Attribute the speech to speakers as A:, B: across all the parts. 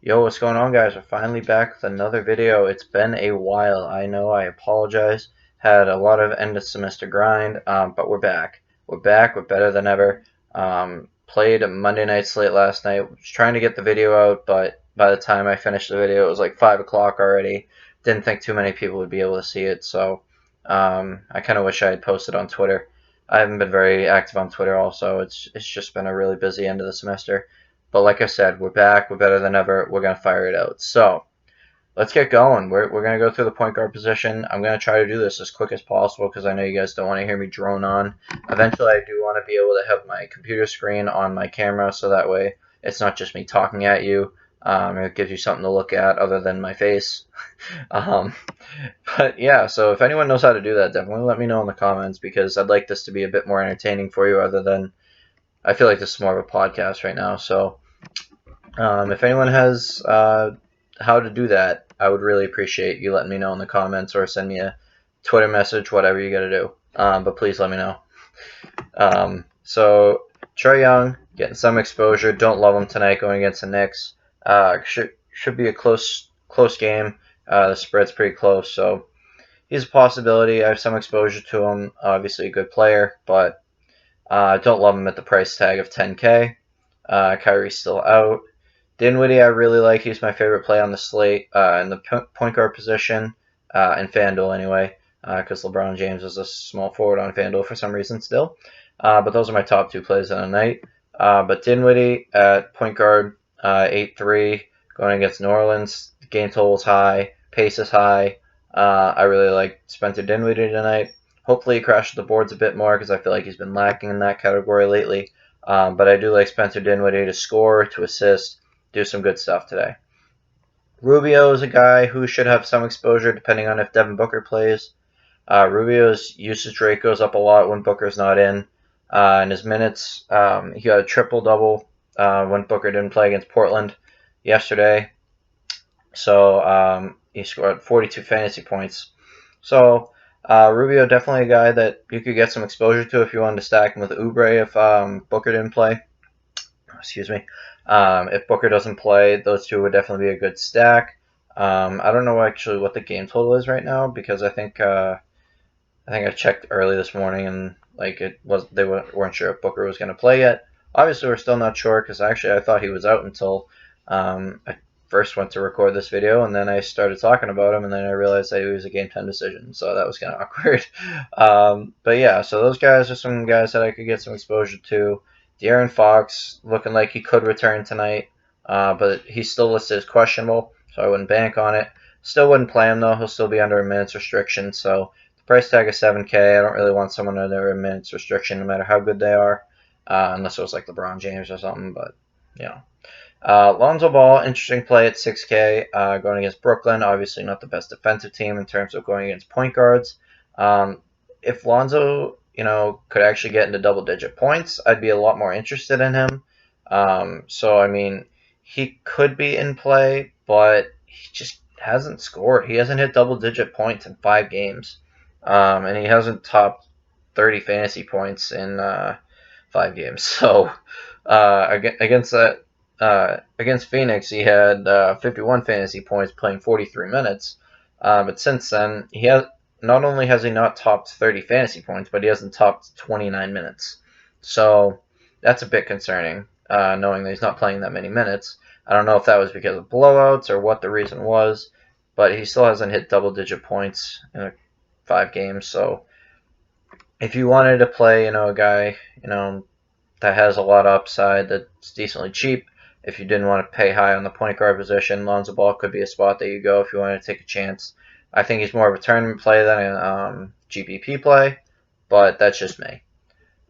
A: Yo, what's going on, guys? We're finally back with another video. It's been a while. I know, I apologize. Had a lot of end of semester grind, but we're back. We're back. We're better than ever. Played a Monday night slate last night. Was trying to get the video out, but by the time I finished the video, it was like 5 o'clock already. Didn't think too many people would be able to see it, so I kind of wish I had posted on Twitter. I haven't been very active on Twitter also. It's just been a really busy end of the semester. But like I said, we're back. We're better than ever. We're going to fire it out. So let's get going. We're going to go through the point guard position. I'm going to try to do this as quick as possible because I know you guys don't want to hear me drone on. Eventually, I do want to be able to have my computer screen on my camera so that way it's not just me talking at you. It gives you something to look at other than my face. um, but yeah, so if anyone knows how to do that, definitely let me know in the comments because I'd like this to be a bit more entertaining for you other than I feel like this is more of a podcast right now. So if anyone has how to do that, I would really appreciate you letting me know in the comments or send me a Twitter message, whatever you got to do. But please let me know. So Trae Young getting some exposure. Don't love him tonight going against the Knicks. Should be a close game. The spread's pretty close, so he's a possibility. I have some exposure to him. Obviously a good player, but don't love him at the price tag of 10K. Kyrie's still out. Dinwiddie, I really like. He's my favorite play on the slate in the point guard position, in Fanduel anyway, because LeBron James is a small forward on Fanduel for some reason still. But those are my top two plays on the night. But Dinwiddie at point guard, 8-3, going against New Orleans. The game total is high, pace is high. I really like Spencer Dinwiddie tonight. Hopefully he crashes the boards a bit more because I feel like he's been lacking in that category lately. But I do like Spencer Dinwiddie to score, to assist, do some good stuff today. Rubio is a guy who should have some exposure depending on if Devin Booker plays. Rubio's usage rate goes up a lot when Booker's not in. In his minutes, he got a triple-double when Booker didn't play against Portland yesterday. So he scored 42 fantasy points. So Rubio definitely a guy that you could get some exposure to if you wanted to stack him with Oubre if Booker didn't play. Excuse me. If Booker doesn't play, those two would definitely be a good stack. I don't know actually what the game total is right now because I think I checked early this morning and like they weren't sure if Booker was going to play yet. Obviously, we're still not sure because actually I thought he was out until I first went to record this video, and then I started talking about him, and then I realized that he was a Game 10 decision, so that was kind of awkward. But yeah, so those guys are some guys that I could get some exposure to. De'Aaron Fox looking like he could return tonight, but he's still listed as questionable, so I wouldn't bank on it. Still wouldn't play him, though. He'll still be under a minutes restriction, so the price tag is 7K. I don't really want someone under a minutes restriction no matter how good they are, unless it was like LeBron James or something, but, you know. Lonzo Ball, interesting play at 6K, going against Brooklyn. Obviously not the best defensive team in terms of going against point guards. If Lonzo, could actually get into double-digit points, I'd be a lot more interested in him. So, I mean, he could be in play, but he just hasn't scored. He hasn't hit double-digit points in 5 games, and he hasn't topped 30 fantasy points in 5 games. So, against that. Against Phoenix, he had 51 fantasy points playing 43 minutes. But since then, not only has he not topped 30 fantasy points, but he hasn't topped 29 minutes. So that's a bit concerning, knowing that he's not playing that many minutes. I don't know if that was because of blowouts or what the reason was, but he still hasn't hit double-digit points in 5 games. So if you wanted to play, a guy, that has a lot of upside that's decently cheap, if you didn't want to pay high on the point guard position, Lonzo Ball could be a spot that you go if you wanted to take a chance. I think he's more of a tournament play than a GPP play, but that's just me.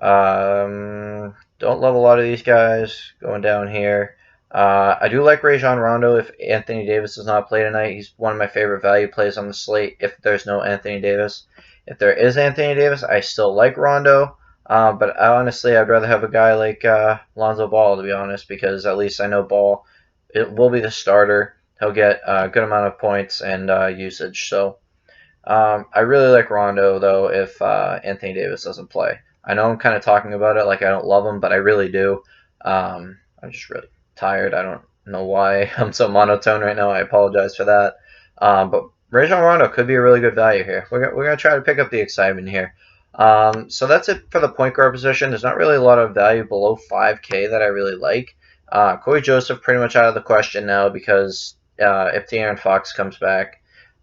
A: Don't love a lot of these guys going down here. I do like Rajon Rondo if Anthony Davis does not play tonight. He's one of my favorite value plays on the slate if there's no Anthony Davis. If there is Anthony Davis, I still like Rondo. But honestly, I'd rather have a guy like Lonzo Ball, to be honest, because at least I know Ball it will be the starter. He'll get a good amount of points and usage. So I really like Rondo, though, if Anthony Davis doesn't play. I know I'm kind of talking about it like I don't love him, but I really do. I'm just really tired. I don't know why I'm so monotone right now. I apologize for that. But Rajon Rondo could be a really good value here. We're gonna try to pick up the excitement here. So that's it for the point guard position. There's not really a lot of value below 5K that I really like. Corey Joseph pretty much out of the question now because if De'Aaron Fox comes back,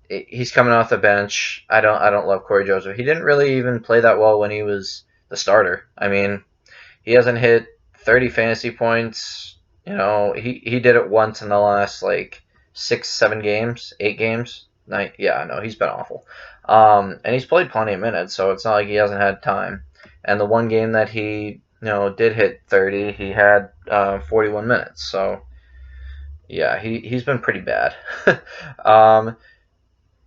A: he's coming off the bench. I don't love Corey Joseph. He didn't really even play that well when he was the starter. I mean, he hasn't hit 30 fantasy points. He did it once in the last like 6, 7 games, 8 games. Nine, yeah, no, he's been awful. And he's played plenty of minutes, so it's not like he hasn't had time. And the one game that he did hit 30, he had 41 minutes. So yeah, he's been pretty bad. um,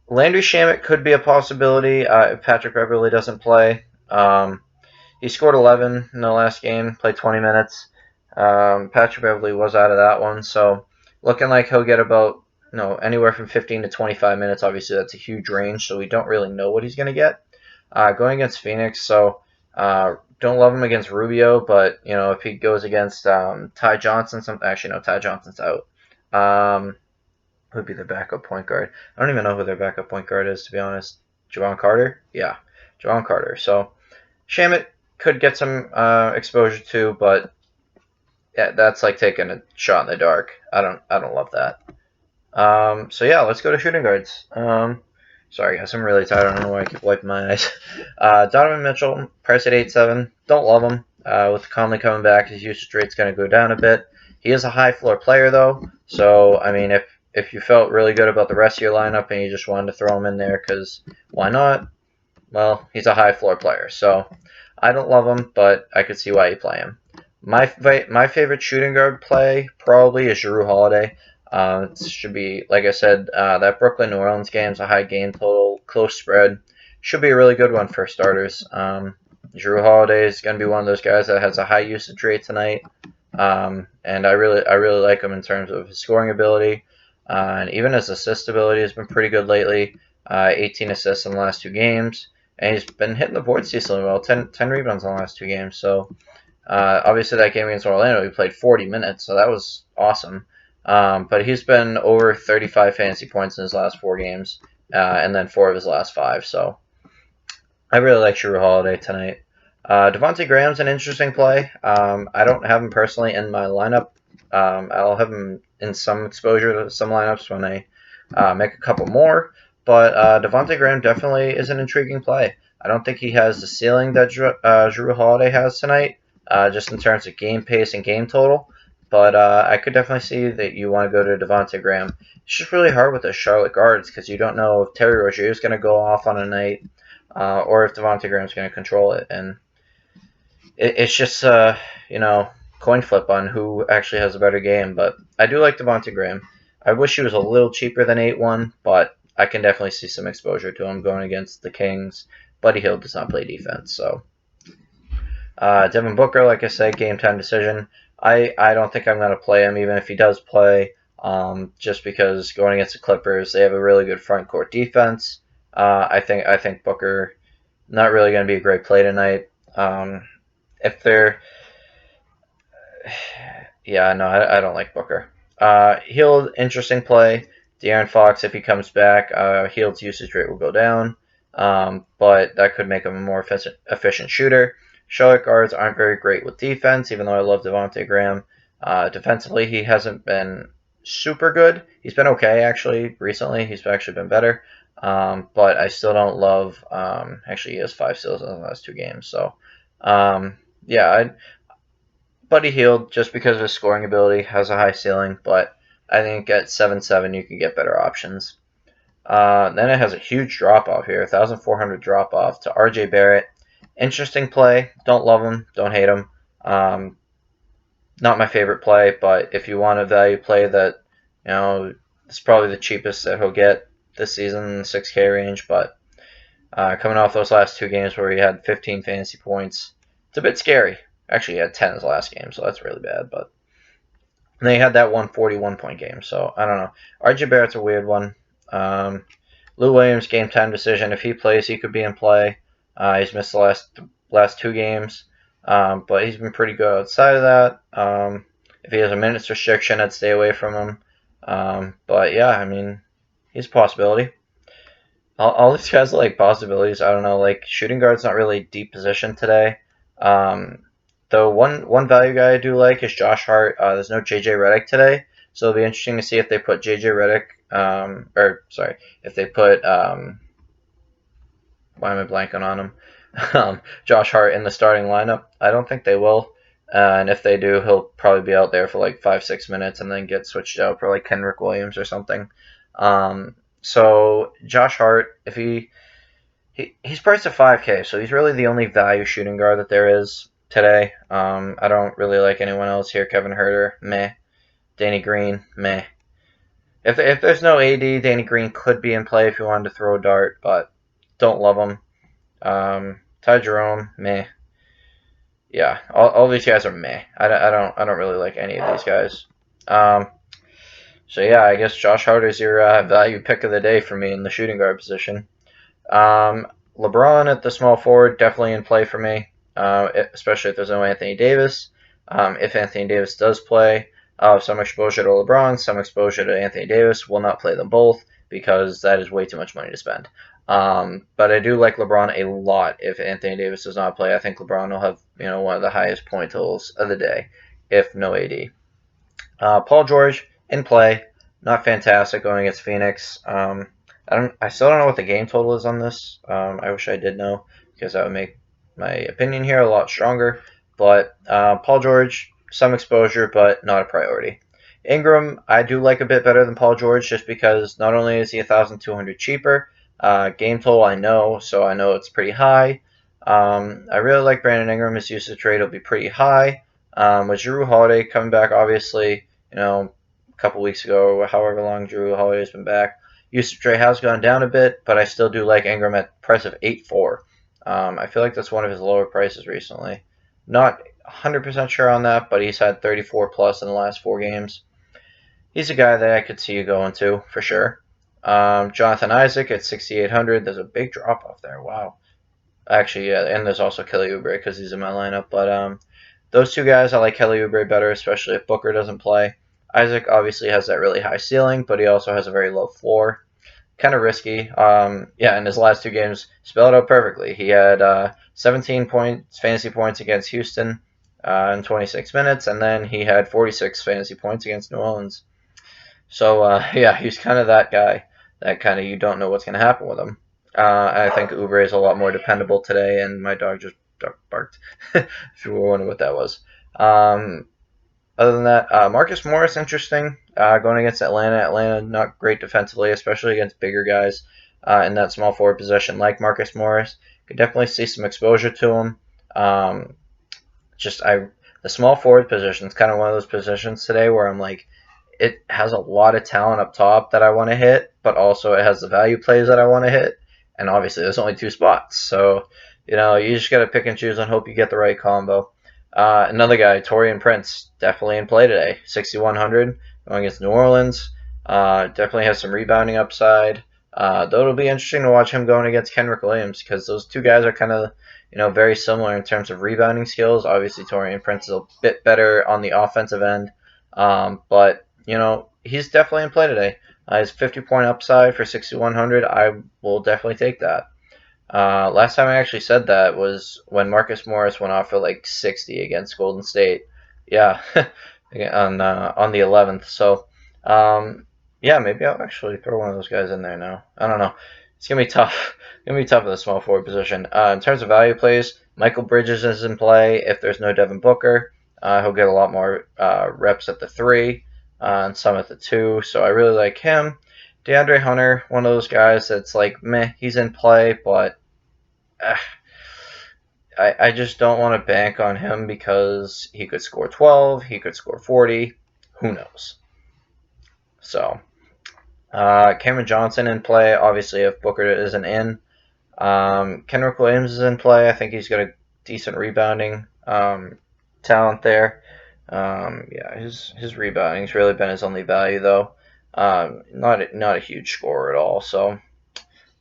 A: Landry Shamet could be a possibility if Patrick Beverley doesn't play. He scored 11 in the last game, played 20 minutes. Patrick Beverley was out of that one, so looking like he'll get about anywhere from 15 to 25 minutes. Obviously, that's a huge range, so we don't really know what he's going to get. Going against Phoenix, so don't love him against Rubio, but if he goes against Ty Johnson, actually no, Ty Johnson's out. Who'd be the backup point guard? I don't even know who their backup point guard is, to be honest. Javon Carter? Yeah, Javon Carter. So Shamit could get some exposure too, but yeah, that's like taking a shot in the dark. I don't love that. So yeah, let's go to shooting guards. Sorry guys, I'm really tired. I don't know why I keep wiping my eyes. Donovan Mitchell, price at 8.7. Don't love him. With Conley coming back, his usage rate's going to go down a bit. He is a high floor player though, so I mean, if you felt really good about the rest of your lineup and you just wanted to throw him in there because why not? Well, he's a high floor player, so I don't love him, but I could see why you play him. My favorite shooting guard play probably is Jrue Holiday. It should be, like I said, that Brooklyn New Orleans game is a high game total, close spread. Should be a really good one for starters. Jrue Holiday is going to be one of those guys that has a high usage rate tonight, and I really like him in terms of his scoring ability, and even his assist ability has been pretty good lately. 18 assists in the last 2 games, and he's been hitting the boards decently well. 10 rebounds in the last 2 games. So obviously that game against Orlando, he played 40 minutes, so that was awesome. But he's been over 35 fantasy points in his last 4 games, and then 4 of his last 5. So I really like Jrue Holiday tonight. Devontae Graham's an interesting play. I don't have him personally in my lineup. I'll have him in some exposure to some lineups when I make a couple more. But Devontae Graham definitely is an intriguing play. I don't think he has the ceiling that Jrue Holiday has tonight, just in terms of game pace and game total. But I could definitely see that you want to go to Devontae Graham. It's just really hard with the Charlotte guards because you don't know if Terry Rozier is going to go off on a night or if Devontae Graham's going to control it. And it's just, coin flip on who actually has a better game. But I do like Devontae Graham. I wish he was a little cheaper than 8-1, but I can definitely see some exposure to him going against the Kings. Buddy Hield does not play defense, so. Devin Booker, like I said, game time decision. I don't think I'm going to play him, even if he does play, just because going against the Clippers, they have a really good front court defense. I think Booker not really going to be a great play tonight. If they're, yeah, no, I don't like Booker. Hield, interesting play. De'Aaron Fox, if he comes back, Hield's usage rate will go down, but that could make him a more efficient shooter. Charlotte guards aren't very great with defense, even though I love Devontae Graham. Defensively, he hasn't been super good. He's been okay, actually, recently. He's actually been better, but I still don't love actually, he has 5 steals in the last 2 games, so yeah, Buddy Hield, just because of his scoring ability, has a high ceiling, but I think at 7-7 you can get better options. Then it has a huge drop-off here, 1,400 drop-off to R.J. Barrett. Interesting play. Don't love him. Don't hate him. Not my favorite play, but if you want a value play that, it's probably the cheapest that he'll get this season in the 6K range, but coming off those last 2 games where he had 15 fantasy points, it's a bit scary. Actually, he had 10 his last game, so that's really bad, but and they had that 141-point game, so I don't know. RJ Barrett's a weird one. Lou Williams, game time decision. If he plays, he could be in play. He's missed the last 2 games, but he's been pretty good outside of that. If he has a minutes restriction, I'd stay away from him. But yeah, I mean, he's a possibility. All these guys are like possibilities. I don't know. Like shooting guard's not really deep position today. Um, though one value guy I do like is Josh Hart. There's no JJ Redick today, so it'll be interesting to see if they put JJ Redick. Or sorry, if they put why am I blanking on him? Josh Hart in the starting lineup. I don't think they will. And if they do, he'll probably be out there for like 5-6 minutes and then get switched out for like Kendrick Williams or something. So Josh Hart, if he's priced at 5K, so he's really the only value shooting guard that there is today. I don't really like anyone else here. Kevin Huerter, meh. Danny Green, meh. If there's no AD, Danny Green could be in play if you wanted to throw a dart, but don't love him. Ty Jerome, meh. Yeah, all these guys are meh. I don't really like any of these guys. So yeah, I guess Josh Hart is your value pick of the day for me in the shooting guard position. LeBron at the small forward, definitely in play for me, especially if there's no Anthony Davis. If Anthony Davis does play, some exposure to LeBron, some exposure to Anthony Davis. Will not play them both because that is way too much money to spend. But I do like LeBron a lot if Anthony Davis does not play. I think LeBron will have one of the highest point totals of the day if no AD. Paul George in play, not fantastic going against Phoenix. I still don't know what the game total is on this. I wish I did know because that would make my opinion here a lot stronger. But Paul George, some exposure, but not a priority. Ingram, I do like a bit better than Paul George just because not only is he 1,200 cheaper, game total I know, so I know it's pretty high. I really like Brandon Ingram. His usage rate will be pretty high. With Jrue Holiday coming back, obviously, a couple weeks ago, or however long Jrue Holiday's been back, usage rate has gone down a bit, but I still do like Ingram at price of 8.4. I feel like that's one of his lower prices recently. Not 100% sure on that, but he's had 34 plus in the last 4 games. He's a guy that I could see you going to for sure. Jonathan Isaac at 6,800. There's a big drop off there. Wow. Actually, yeah, and there's also Kelly Oubre because he's in my lineup. But those two guys, I like Kelly Oubre better, especially if Booker doesn't play. Isaac obviously has that really high ceiling, but he also has a very low floor. Kind of risky. In his last 2 games, spelled out perfectly. He had 17 points, fantasy points against Houston in 26 minutes, and then he had 46 fantasy points against New Orleans. So, he's kind of that guy that kind of you don't know what's going to happen with him. I think Oubre is a lot more dependable today, and my dog just barked, if you were wondering what that was. Other than that, Marcus Morris, interesting, going against Atlanta. Atlanta, not great defensively, especially against bigger guys in that small forward position like Marcus Morris. Could definitely see some exposure to him. The small forward position is kind of one of those positions today where I'm like, it has a lot of talent up top that I want to hit, but also it has the value plays that I want to hit. And obviously, there's only 2 spots. So, you just got to pick and choose and hope you get the right combo. Another guy, Taurean Prince, definitely in play today. 6,100 going against New Orleans. Definitely has some rebounding upside. Though it'll be interesting to watch him going against Kendrick Williams because those 2 guys are kind of, very similar in terms of rebounding skills. Obviously, Taurean Prince is a bit better on the offensive end. But he's definitely in play today. His 50-point upside for 6,100, I will definitely take that. Last time I actually said that was when Marcus Morris went off for like 60 against Golden State. Yeah, on the 11th. So, maybe I'll actually throw one of those guys in there now. I don't know. It's gonna be tough. It's gonna be tough at the small forward position. In terms of value plays, Michael Bridges is in play. If there's no Devin Booker, he'll get a lot more reps at the 3 and some at the 2. So I really like him. DeAndre Hunter, one of those guys that's like, meh, he's in play, but I just don't want to bank on him because he could score 12, he could score 40, who knows. So, Cameron Johnson in play, obviously if Booker isn't in. Kendrick Williams is in play. I think he's got a decent rebounding talent there. His rebounding's really been his only value though. Not a huge scorer at all. So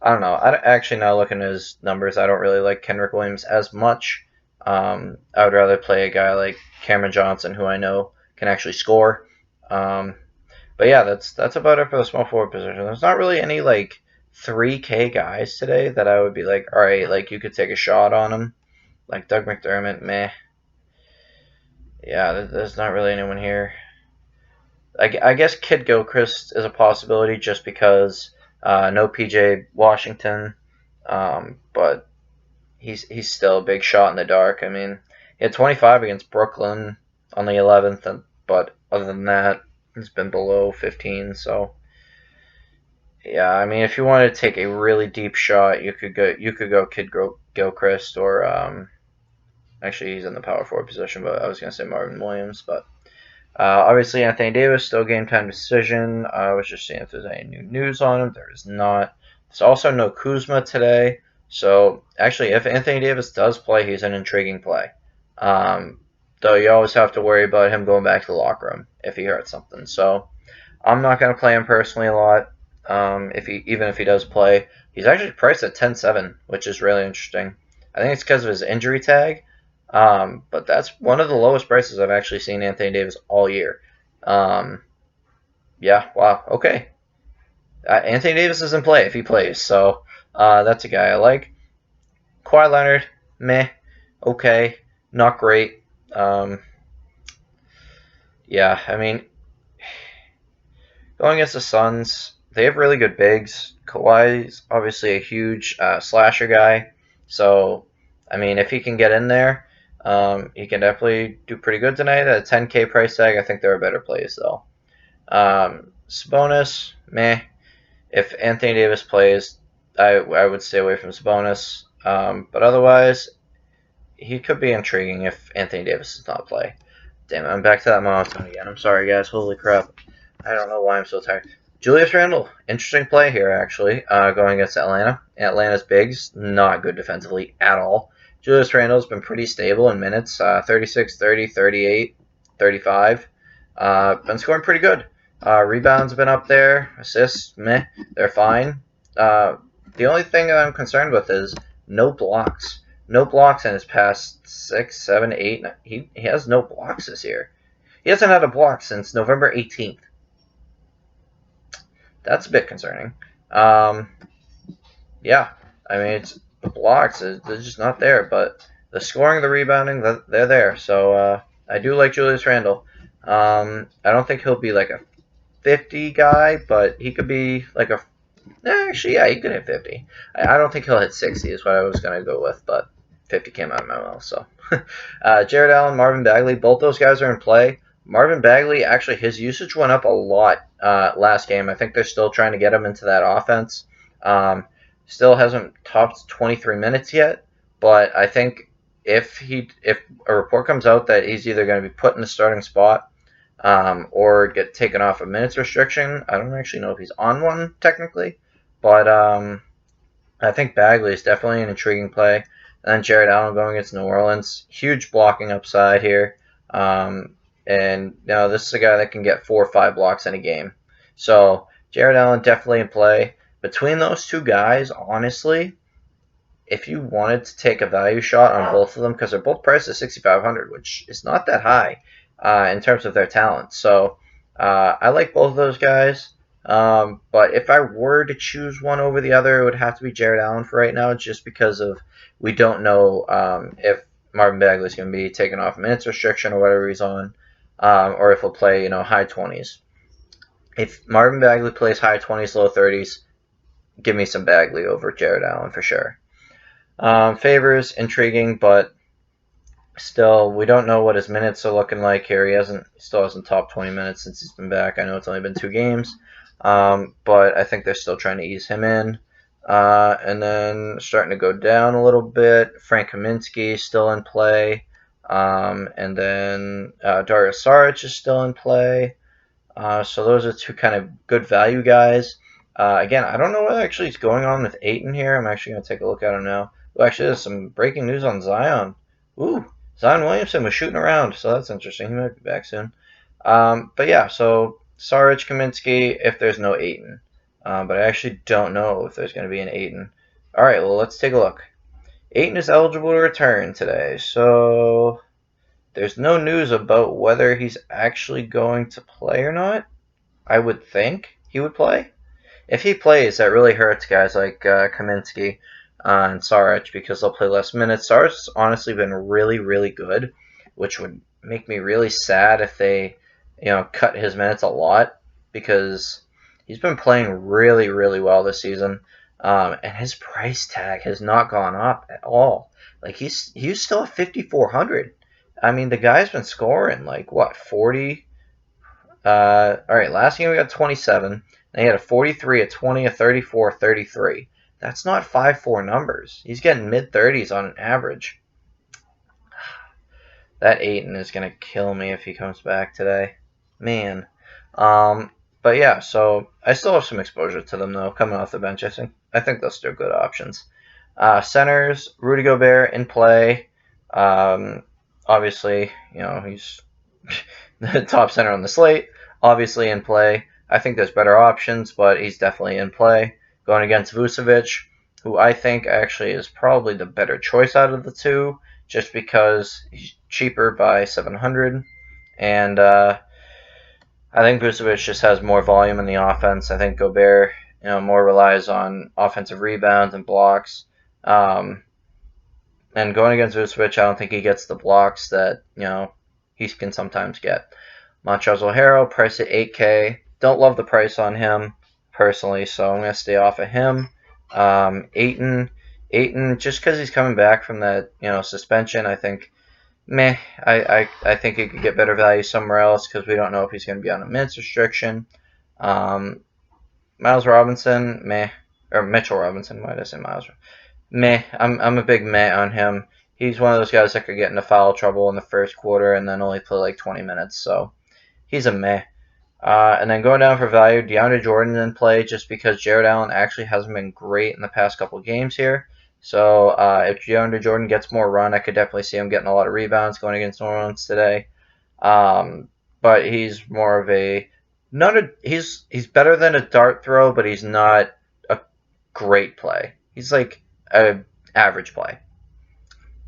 A: I don't know. Actually now looking at his numbers, I don't really like Kendrick Williams as much. I would rather play a guy like Cameron Johnson, who I know can actually score. But yeah, that's about it for the small forward position. There's not really any like 3K guys today that I would be like, all right, like you could take a shot on them. Like Doug McDermott, meh. Yeah, there's not really anyone here. I guess Kid Gilchrist is a possibility just because no PJ Washington, but he's still a big shot in the dark. I mean, he had 25 against Brooklyn on the 11th, but other than that, he's been below 15. So yeah, I mean, if you wanted to take a really deep shot, you could go Kid Gilchrist or actually he's in the power forward position, but I was gonna say Marvin Williams, but. Obviously, Anthony Davis, still game time decision. I was just seeing if there's any new news on him. There is not. There's also no Kuzma today. So, actually, if Anthony Davis does play, he's an intriguing play. Though you always have to worry about him going back to the locker room if he hurts something. So, I'm not going to play him personally a lot. Even if he does play, he's actually priced at 10-7, which is really interesting. I think it's because of his injury tag. But that's one of the lowest prices I've actually seen Anthony Davis all year. Yeah, wow, okay. Anthony Davis is in play if he plays, so that's a guy I like. Kawhi Leonard, meh, okay, not great. Yeah, I mean, going against the Suns, they have really good bigs. Kawhi's obviously a huge slasher guy, so I mean, if he can get in there, he can definitely do pretty good tonight at a 10K price tag. I think there are better plays though. Sabonis, meh. If Anthony Davis plays, I would stay away from Sabonis. But otherwise, he could be intriguing if Anthony Davis does not play. Damn it, I'm back to that monotone again. I'm sorry, guys. Holy crap. I don't know why I'm so tired. Julius Randle, interesting play here, actually, going against Atlanta. Atlanta's bigs, not good defensively at all. Julius Randle's been pretty stable in minutes, 36, 30, 38, 35. Been scoring pretty good. Rebounds have been up there. Assists, meh, they're fine. The only thing that I'm concerned with is no blocks. No blocks in his past 6, 7, 8. He has no blocks this year. He hasn't had a block since November 18th. That's a bit concerning. Yeah, I mean, it's the blocks, they're just not there, but the scoring, the rebounding, they're there. So I do like Julius Randle. I don't think he'll be like a 50 guy, but he could be like a. Actually, yeah, he could hit 50. I don't think he'll hit 60 is what I was going to go with, but 50 came out of my mouth. So Jared Allen, Marvin Bagley, both those guys are in play. Marvin Bagley, actually, his usage went up a lot last game. I think they're still trying to get him into that offense. Still hasn't topped 23 minutes yet, but I think if a report comes out that he's either going to be put in the starting spot or get taken off a minutes restriction, I don't actually know if he's on one technically, but I think Bagley is definitely an intriguing play. And then Jared Allen going against New Orleans, huge blocking upside here. And this is a guy that can get 4 or 5 blocks in a game. So Jared Allen definitely in play. Between those two guys, honestly, if you wanted to take a value shot on both of them, because they're both priced at 6,500, which is not that high in terms of their talent. So I like both of those guys. But if I were to choose one over the other, it would have to be Jared Allen for right now, just because of we don't know if Marvin Bagley is going to be taken off minutes restriction or whatever he's on, or if he'll play high 20s. If Marvin Bagley plays high 20s, low 30s, give me some Bagley over Jared Allen for sure. Favors, intriguing, but still, we don't know what his minutes are looking like here. He still hasn't topped 20 minutes since he's been back. I know it's only been 2 games, but I think they're still trying to ease him in. And then starting to go down a little bit. Frank Kaminsky still in play. And then Dario Saric is still in play. So those are 2 kind of good value guys. Again, I don't know what actually is going on with Ayton here. I'm actually going to take a look at him now. Oh, actually, there's some breaking news on Zion. Ooh, Zion Williamson was shooting around, so that's interesting. He might be back soon. But yeah, so Saric, Kaminsky, if there's no Ayton. But I actually don't know if there's going to be an Ayton. All right, well, let's take a look. Ayton is eligible to return today, so there's no news about whether he's actually going to play or not. I would think he would play. If he plays, that really hurts guys like Kaminsky and Saric because they'll play less minutes. Saric's honestly been really, really good, which would make me really sad if they, cut his minutes a lot because he's been playing really, really well this season, and his price tag has not gone up at all. Like he's still at 5,400. I mean, the guy's been scoring like what 40. All right, last game we got 27. Then he had a 43, a 20, a 34, 33. That's not 5-4 numbers. He's getting mid 30s on an average. That Aiton is going to kill me if he comes back today. Man. But yeah, so I still have some exposure to them, though, coming off the bench. I think they're still good options. Centers, Rudy Gobert in play. Obviously, he's the top center on the slate. Obviously in play. I think there's better options, but he's definitely in play. Going against Vucevic, who I think actually is probably the better choice out of the two, just because he's cheaper by 700. And I think Vucevic just has more volume in the offense. I think Gobert, more relies on offensive rebounds and blocks. And going against Vucevic, I don't think he gets the blocks that, he can sometimes get. Montrezl Harrell, price at 8K. Don't love the price on him personally, so I'm going to stay off of him. Aiton, just because he's coming back from that, suspension, I think, meh. I think he could get better value somewhere else because we don't know if he's going to be on a minutes restriction. Miles Robinson, meh. Or Mitchell Robinson, why did I say Miles? Meh. I'm a big meh on him. He's one of those guys that could get into foul trouble in the first quarter and then only play like 20 minutes, so he's a meh. And then going down for value, DeAndre Jordan in play just because Jared Allen actually hasn't been great in the past couple games here. So if DeAndre Jordan gets more run, I could definitely see him getting a lot of rebounds going against New Orleans today. But he's more of he's better than a dart throw, but he's not a great play. He's like an average play.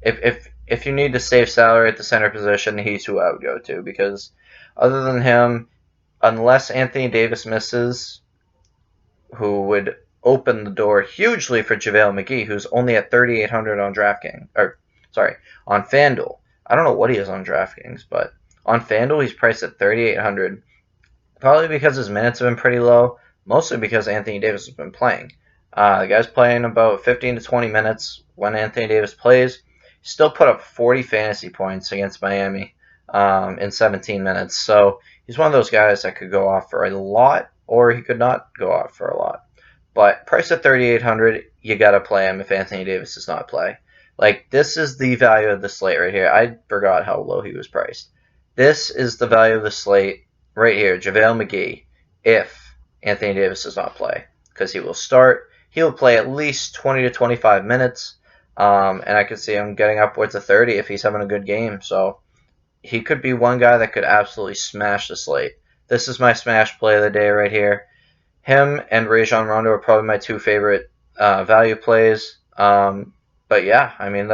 A: If you need to save salary at the center position, he's who I would go to because other than him, unless Anthony Davis misses, who would open the door hugely for JaVale McGee, who's only at 3,800 on on Fanduel. I don't know what he is on DraftKings, but on Fanduel he's priced at 3,800. Probably because his minutes have been pretty low, mostly because Anthony Davis has been playing. The guy's playing about 15 to 20 minutes when Anthony Davis plays. Still put up 40 fantasy points against Miami in 17 minutes. So he's one of those guys that could go off for a lot, or he could not go off for a lot. But price at 3,800, you got to play him if Anthony Davis does not play. Like, this is the value of the slate right here. I forgot how low he was priced. This is the value of the slate right here, JaVale McGee, if Anthony Davis does not play. Because he will start. He will play at least 20 to 25 minutes. And I could see him getting upwards of 30 if he's having a good game. So he could be one guy that could absolutely smash the slate. This is my smash play of the day right here. Him and Rajon Rondo are probably my two favorite value plays. But yeah, I mean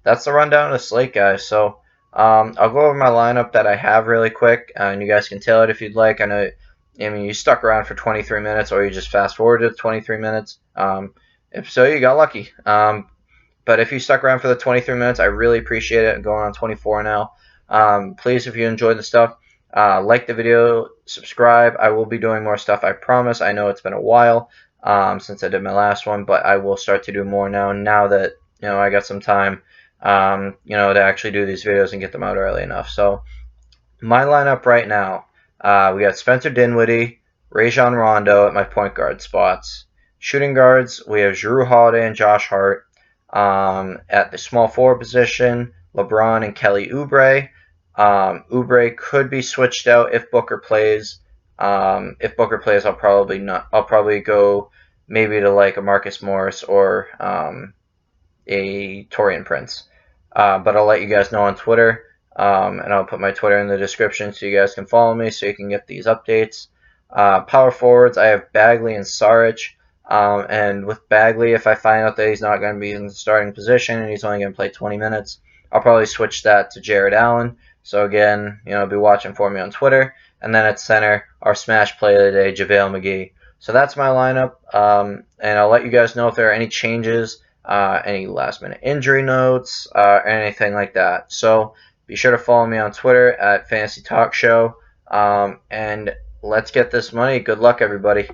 A: that's the rundown of the slate, guys. So I'll go over my lineup that I have really quick, and you guys can tail it if you'd like. I mean, you stuck around for 23 minutes, or you just fast forwarded to 23 minutes. If so, you got lucky. But if you stuck around for the 23 minutes, I really appreciate it. I'm going on 24 now. Please, if you enjoyed the stuff, like the video, subscribe. I will be doing more stuff, I promise. I know it's been a while since I did my last one, but I will start to do more now that I got some time to actually do these videos and get them out early enough. So my lineup right now, we got Spencer Dinwiddie, Rajon Rondo at my point guard spots. Shooting guards, we have Jrue Holiday and Josh Hart. At the small forward position, LeBron and Kelly Oubre. Oubre could be switched out if Booker plays. If Booker plays, I'll probably go maybe to like a Marcus Morris or a Taurean Prince. But I'll let you guys know on Twitter, and I'll put my Twitter in the description so you guys can follow me so you can get these updates. Power forwards, I have Bagley and Saric. And with Bagley, if I find out that he's not going to be in the starting position and he's only going to play 20 minutes, I'll probably switch that to Jared Allen So again, be watching for me on Twitter. And then at center, our smash player of the day, JaVale McGee. So that's my lineup, and I'll let you guys know if there are any changes, any last minute injury notes, anything like that. So be sure to follow me on Twitter at Fantasy Talk Show, and let's get this money. Good luck, everybody.